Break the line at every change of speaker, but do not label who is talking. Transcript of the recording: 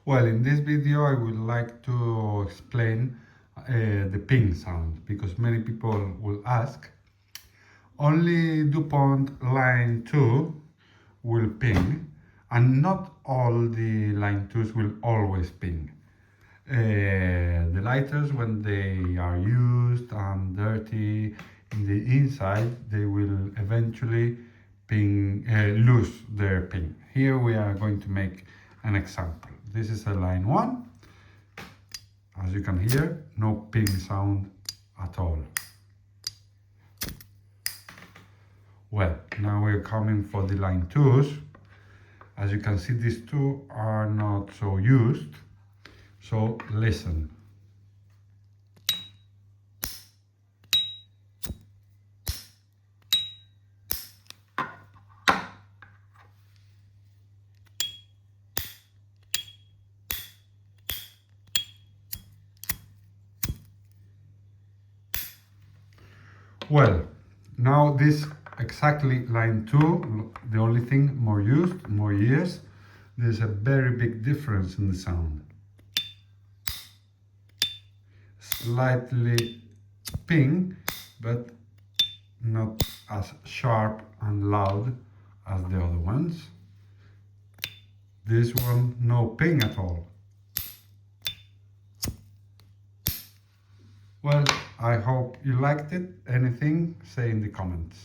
Well, in this video I would like to explain the ping sound, because many people will ask. Only Dupont line 2 will ping, and not all the line 2s will always ping. The lighters, when they are used and dirty in the inside, they will eventually lose their ping. Here we are going to make an example. This is a line 1. As you can hear, no ping sound at all. Well, now we're coming for the line 2s. As you can see, these two are not so used. So listen. Well, now this exactly line 2, the only thing more used, more years, there's a very big difference in the sound. Slightly ping, but not as sharp and loud as the other ones. This one, no ping at all. Well, I hope you liked it. Anything, say in the comments.